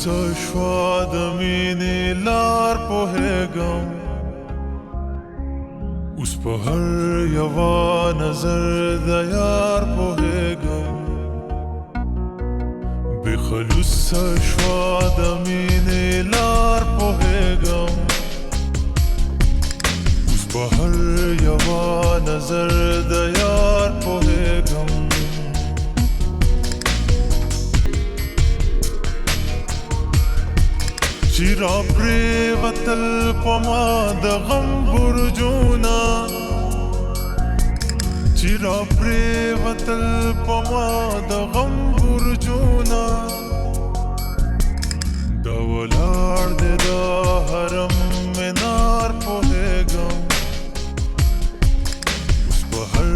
شوا د مینې لار پوهېږم اوس په هر یوه نظر د یار پوهېږم بې خلوصه شوا د مینې لار پوهېږم اوس په هر یوه نظر د یار پوهېږم چې را پرېوتل په ما د غم برجونه چې را پرېوتل په ما د غم برجونه دا ولاړ دی د حرم منار پوهېږم اوس په هر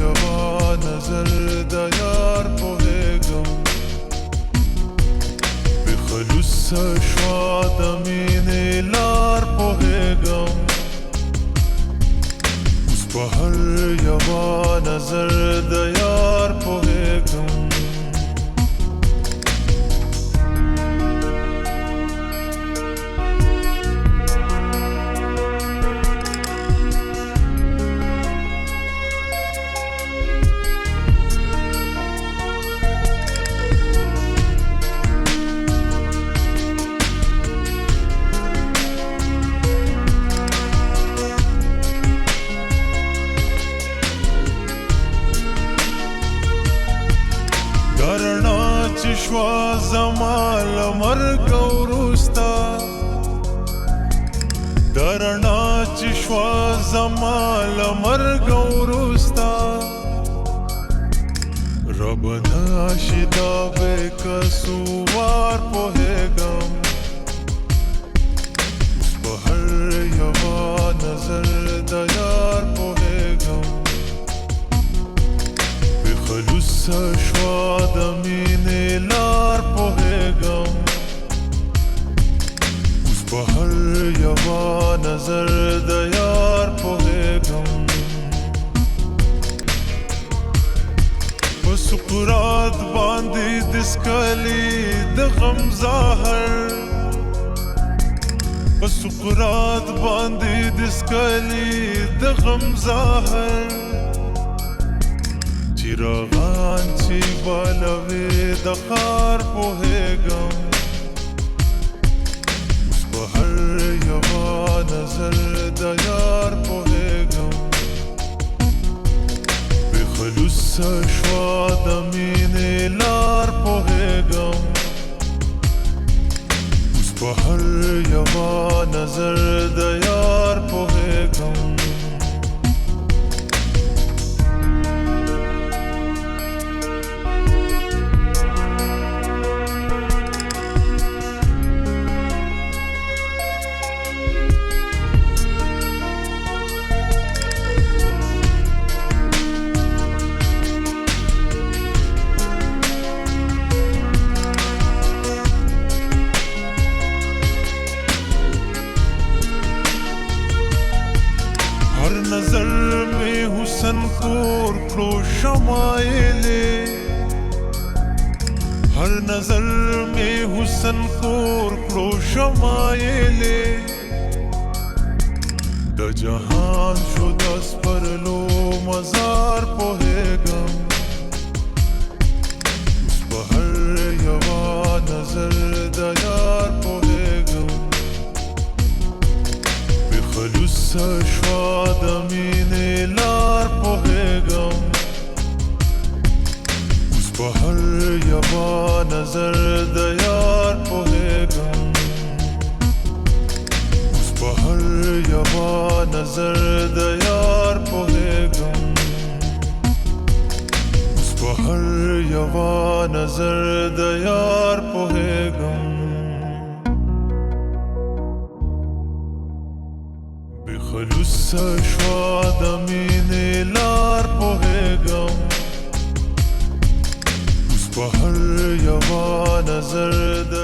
یوه نظر د یار پوهېږم بې خلوصه شوا د مینې لار پوهېږم اوس په هر یوه نظر د یار پوهېږم شوا زما له مرګه وروسته دا رڼا چې شوا زما له مرګه وروسته ربه نشي دا بې قصور پوهېږم اوس په هر یوه نظر د یار پوهېږم بې خلوصه شوا د مینې لار پوهېږم اوس په هر یوه نظر د یار پوهېږم په سقراط باندې د څکلي د غم زهر په سقراط باندې د څکلي د غم زهر چې رغان چې بالوي د خار پوهېږم اوس په هر یوه نظر د یار پوهېږم بې خلوصه شوا د مینې لار پوهېږم اوس په هر یوه نظر د یار پوهېږم نظر میں حسن کور کړو شمایلې هر نظر میں حسن کور کړو شمایلې د جهان شو د سپرلو مزار پوهېږم اوس په هر یوه نظر د یار پوهېږم بې خلوصه شوا د مینې لار پوهېږم اوس په هر یوه نظر د یار پوهېږم اوس په هر یوه نظر د یار پوهېږم اوس په هر یوه نظر د یار پوهېږم بې خلوصه شوا د مینې لار پوهېږم اوس په هر یوه نظر د